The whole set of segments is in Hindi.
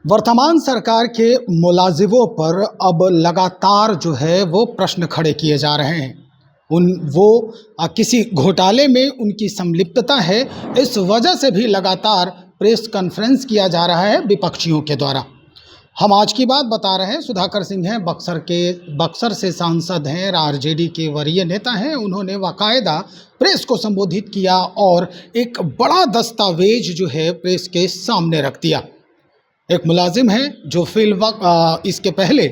वर्तमान सरकार के मुलाजिमों पर अब लगातार जो है वो प्रश्न खड़े किए जा रहे हैं। किसी घोटाले में उनकी संलिप्तता है, इस वजह से भी लगातार प्रेस कॉन्फ्रेंस किया जा रहा है विपक्षियों के द्वारा। हम आज की बात बता रहे हैं, सुधाकर सिंह हैं, बक्सर से सांसद हैं, आरजेडी के वरीय नेता हैं। उन्होंने बाकायदा प्रेस को संबोधित किया और एक बड़ा दस्तावेज जो है प्रेस के सामने रख दिया। एक मुलाजिम है जो इसके पहले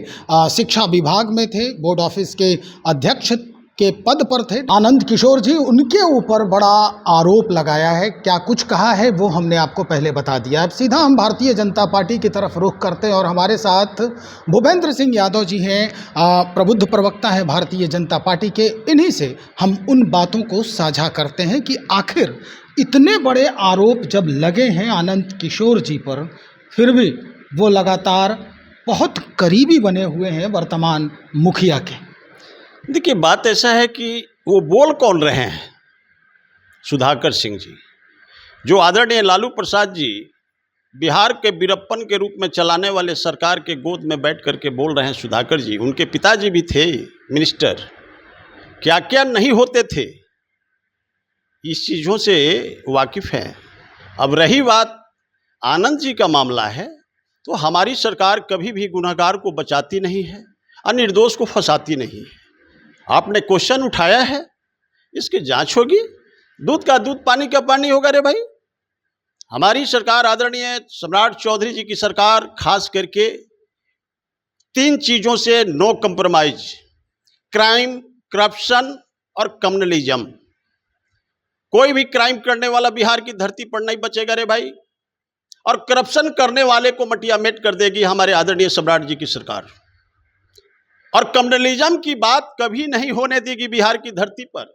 शिक्षा विभाग में थे, बोर्ड ऑफिस के अध्यक्ष के पद पर थे, आनंद किशोर जी, उनके ऊपर बड़ा आरोप लगाया है। क्या कुछ कहा है वो हमने आपको पहले बता दिया। अब सीधा हम भारतीय जनता पार्टी की तरफ रुख करते हैं और हमारे साथ भूपेंद्र सिंह यादव जी हैं, प्रबुद्ध प्रवक्ता है भारतीय जनता पार्टी के। इन्हीं से हम उन बातों को साझा करते हैं कि आखिर इतने बड़े आरोप जब लगे हैं आनंद किशोर जी पर, फिर भी वो लगातार बहुत करीबी बने हुए हैं वर्तमान मुखिया के। देखिए, बात ऐसा है कि वो बोल कौन रहे हैं, सुधाकर सिंह जी, जो आदरणीय लालू प्रसाद जी बिहार के वीरप्पन के रूप में चलाने वाले सरकार के गोद में बैठ करके बोल रहे हैं। सुधाकर जी, उनके पिताजी भी थे मिनिस्टर, क्या क्या नहीं होते थे, इस चीज़ों से वाकिफ़ हैं। अब रही बात आनंद जी का मामला है, तो हमारी सरकार कभी भी गुनहगार को बचाती नहीं है और निर्दोष को फंसाती नहीं है। आपने क्वेश्चन उठाया है, इसकी जांच होगी, दूध का दूध पानी का पानी होगा रे भाई। हमारी सरकार, आदरणीय सम्राट चौधरी जी की सरकार, खास करके 3 चीज़ों से नो कंप्रोमाइज: क्राइम, करप्शन और कम्युनलिज्म। कोई भी क्राइम करने वाला बिहार की धरती पर नहीं बचेगा रे भाई, और करप्शन करने वाले को मटिया मेट कर देगी हमारे आदरणीय सम्राट जी की सरकार। और कम्युनलिज्म की बात कभी नहीं होने देगी बिहार की धरती पर।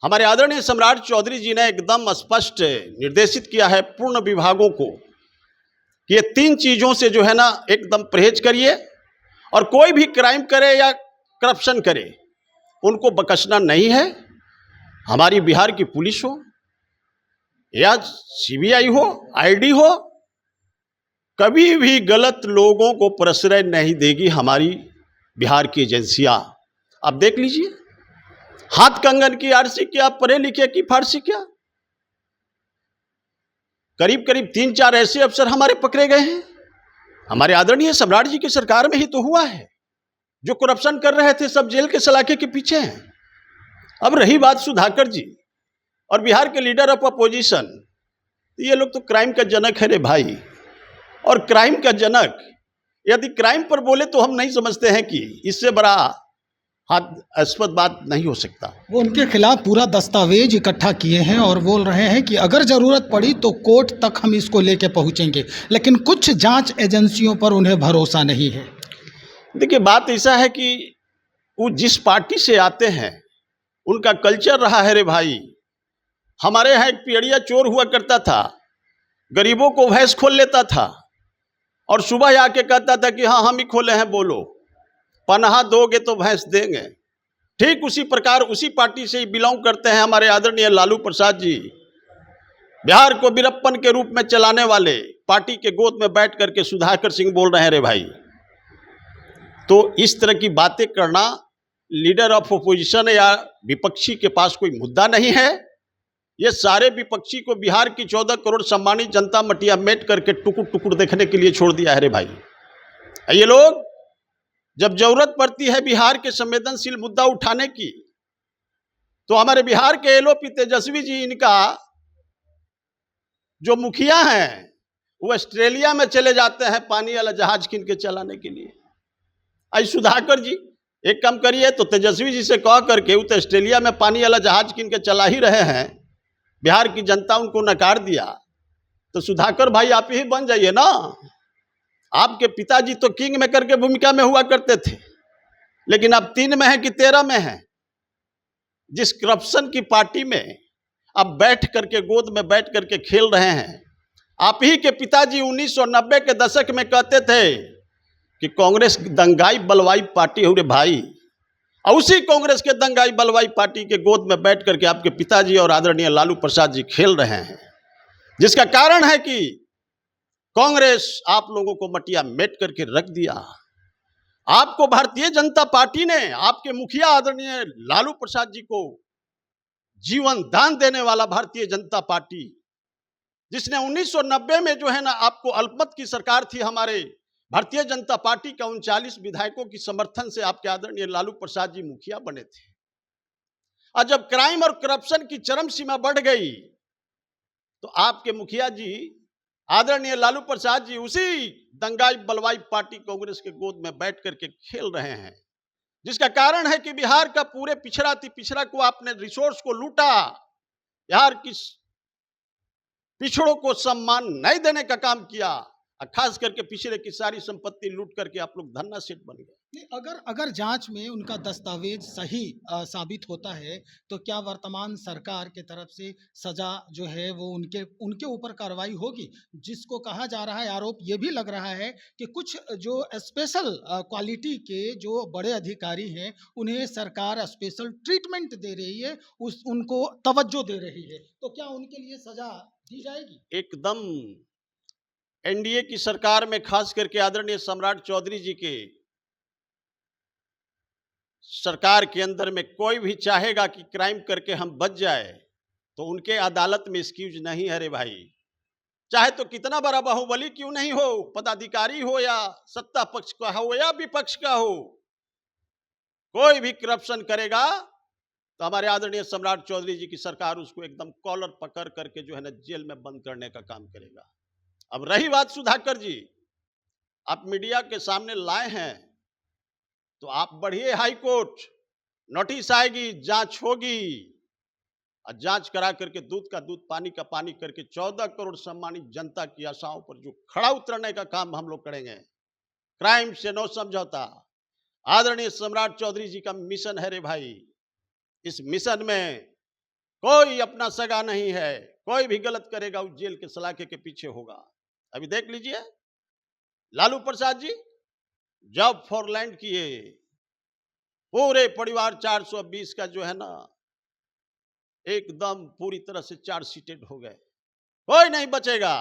हमारे आदरणीय सम्राट चौधरी जी ने एकदम स्पष्ट निर्देशित किया है पूर्ण विभागों को कि ये 3 चीज़ों से जो है ना एकदम परहेज करिए, और कोई भी क्राइम करे या करप्शन करे उनको बख्शना नहीं है। हमारी बिहार की पुलिस हो या सीबीआई हो, आईडी हो, कभी भी गलत लोगों को प्रश्रय नहीं देगी हमारी बिहार की एजेंसियां। आप देख लीजिए, हाथ कंगन की आरसी क्या, पढ़े लिखे की फारसी क्या, करीब करीब 3-4 ऐसे अफसर हमारे पकड़े गए हैं। हमारे आदरणीय सम्राट जी की सरकार में ही तो हुआ है। जो करप्शन कर रहे थे सब जेल के सलाखे के पीछे हैं। अब रही बात सुधाकर जी और बिहार के लीडर ऑफ अपोजिशन, ये लोग तो क्राइम का जनक है रे भाई। और क्राइम का जनक यदि क्राइम पर बोले तो हम नहीं समझते हैं कि इससे बड़ा हास्यास्पद बात नहीं हो सकता। वो उनके खिलाफ पूरा दस्तावेज इकट्ठा किए हैं और बोल रहे हैं कि अगर ज़रूरत पड़ी तो कोर्ट तक हम इसको लेके पहुंचेंगे, लेकिन कुछ जांच एजेंसियों पर उन्हें भरोसा नहीं है। देखिए, बात ऐसा है कि वो जिस पार्टी से आते हैं उनका कल्चर रहा है रे भाई। हमारे यहाँ एक पियड़िया चोर हुआ करता था, गरीबों को भैंस खोल लेता था और सुबह आके कहता था कि हाँ हम ही खोले हैं, बोलो पनाहा दोगे तो भैंस देंगे। ठीक उसी प्रकार उसी पार्टी से ही बिलोंग करते हैं हमारे आदरणीय लालू प्रसाद जी। बिहार को वीरप्पन के रूप में चलाने वाले पार्टी के गोद में बैठ करके सुधाकर सिंह बोल रहे हैं रे भाई। तो इस तरह की बातें करना, लीडर ऑफ अपोजिशन या विपक्षी के पास कोई मुद्दा नहीं है। ये सारे विपक्षी को बिहार की 14 करोड़ सम्मानित जनता मटिया मेट करके टुकुर टुकुर देखने के लिए छोड़ दिया है रे भाई। ये लोग जब जरूरत पड़ती है बिहार के संवेदनशील मुद्दा उठाने की, तो हमारे बिहार के एलओपी तेजस्वी जी, इनका जो मुखिया हैं, वो ऑस्ट्रेलिया में चले जाते हैं पानी वाला जहाज कीन के चलाने के लिए। आई सुधाकर जी, एक काम करिए तो तेजस्वी जी से कह करके, वो तो ऑस्ट्रेलिया में पानी वाला जहाज कीन के चला ही रहे हैं, बिहार की जनता उनको नकार दिया, तो सुधाकर भाई आप ही बन जाइए ना। आपके पिताजी तो किंग मेकर के भूमिका में हुआ करते थे, लेकिन अब 3 में है कि 13 में है। जिस करप्शन की पार्टी में अब बैठ करके गोद में बैठ करके खेल रहे हैं, आप ही के पिताजी 1990 के दशक में कहते थे कि कांग्रेस दंगाई बलवाई पार्टी हो रे भाई। और उसी कांग्रेस के दंगाई बलवाई पार्टी के गोद में बैठ करके आपके पिताजी और आदरणीय लालू प्रसाद जी खेल रहे हैं, जिसका कारण है कि कांग्रेस आप लोगों को मटिया मेट करके रख दिया। आपको भारतीय जनता पार्टी ने, आपके मुखिया आदरणीय लालू प्रसाद जी को जीवन दान देने वाला भारतीय जनता पार्टी, जिसने 1990 में जो है ना, आपको अल्पमत की सरकार थी, हमारे भारतीय जनता पार्टी का 39 विधायकों की समर्थन से आपके आदरणीय लालू प्रसाद जी मुखिया बने थे। और जब क्राइम और करप्शन की चरम सीमा बढ़ गई तो आपके मुखिया जी आदरणीय लालू प्रसाद जी उसी दंगाई बलवाई पार्टी कांग्रेस के गोद में बैठ करके खेल रहे हैं, जिसका कारण है कि बिहार का पूरे पिछड़ा को आपने रिसोर्स को लूटा। बिहार की पिछड़ों को सम्मान नहीं देने का काम किया, और खास करके पिछड़े की सारी संपत्ति लूट करके आप लोग धन्ना सेठ बन गए। नहीं, अगर जांच में उनका दस्तावेज सही साबित होता है तो क्या वर्तमान सरकार की तरफ से सजा जो है वो उनके ऊपर कार्रवाई होगी? जिसको कहा जा रहा है, आरोप ये भी लग रहा है कि कुछ जो स्पेशल क्वालिटी के जो बड़े अधिकारी हैं उन्हें सरकार स्पेशल ट्रीटमेंट दे रही है, उनको तवज्जो दे रही है, तो क्या उनके लिए सजा दी जाएगी? एकदम एनडीए की सरकार में खास करके आदरणीय सम्राट चौधरी जी के सरकार के अंदर में कोई भी चाहेगा कि क्राइम करके हम बच जाए तो उनके अदालत में एक्सक्यूज नहीं है रे भाई। चाहे तो कितना बड़ा बाहुबली क्यों नहीं हो, पदाधिकारी हो या सत्ता पक्ष का हो या विपक्ष का हो, कोई भी करप्शन करेगा तो हमारे आदरणीय सम्राट चौधरी जी की सरकार उसको एकदम कॉलर पकड़ करके जो है ना जेल में बंद करने का काम करेगा। अब रही बात सुधाकर जी, आप मीडिया के सामने लाए हैं तो आप बढ़िए हाई कोर्ट, नोटिस आएगी, जांच होगी, और जांच करा करके दूध का दूध पानी का पानी करके 14 करोड़ सम्मानित जनता की आशाओं पर जो खड़ा उतरने का काम हम लोग करेंगे। क्राइम से नो समझौता आदरणीय सम्राट चौधरी जी का मिशन है रे भाई। इस मिशन में कोई अपना सगा नहीं है, कोई भी गलत करेगा उस जेल के सलाखे के पीछे होगा। अभी देख लीजिए Lalu Prasad ji job for land किए, पूरे परिवार 420 का जो है ना एकदम पूरी तरह से चार्जशीटेड हो गए, कोई नहीं बचेगा।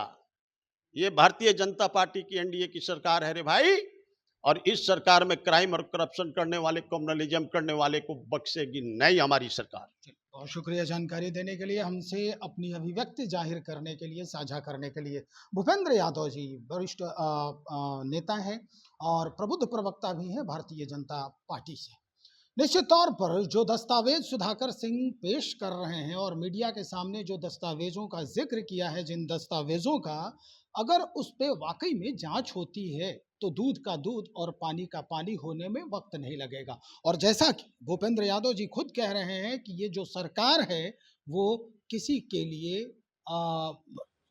ये भारतीय जनता पार्टी की एनडीए की सरकार है रे भाई, और इस सरकार में क्राइम और करप्शन करने वाले, कम्युनलिज्म करने वाले को बख्शेगी नहीं हमारी सरकार। बहुत शुक्रिया जानकारी देने के लिए, हमसे अपनी अभिव्यक्ति जाहिर करने के लिए, साझा करने के लिए। भूपेंद्र यादव जी वरिष्ठ नेता हैं और प्रबुद्ध प्रवक्ता भी हैं भारतीय जनता पार्टी से। निश्चित तौर पर जो दस्तावेज सुधाकर सिंह पेश कर रहे हैं और मीडिया के सामने जो दस्तावेजों का जिक्र किया है, जिन दस्तावेजों का अगर उस पे वाकई में जांच होती है तो दूध का दूध और पानी का पानी होने में वक्त नहीं लगेगा। और जैसा कि भूपेंद्र यादव जी खुद कह रहे हैं कि ये जो सरकार है वो किसी के लिए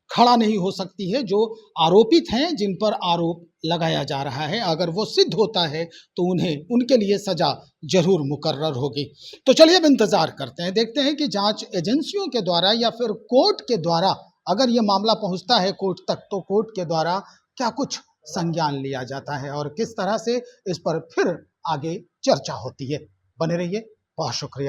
खड़ा नहीं हो सकती है। जो आरोपित हैं, जिन पर आरोप लगाया जा रहा है, अगर वो सिद्ध होता है तो उन्हें, उनके लिए सजा जरूर मुकर्रर होगी। तो चलिए अब इंतजार करते हैं, देखते हैं कि जांच एजेंसियों के द्वारा या फिर कोर्ट के द्वारा अगर ये मामला पहुंचता है कोर्ट तक तो कोर्ट के द्वारा क्या कुछ संज्ञान लिया जाता है और किस तरह से इस पर फिर आगे चर्चा होती है। बने रहिए, बहुत शुक्रिया।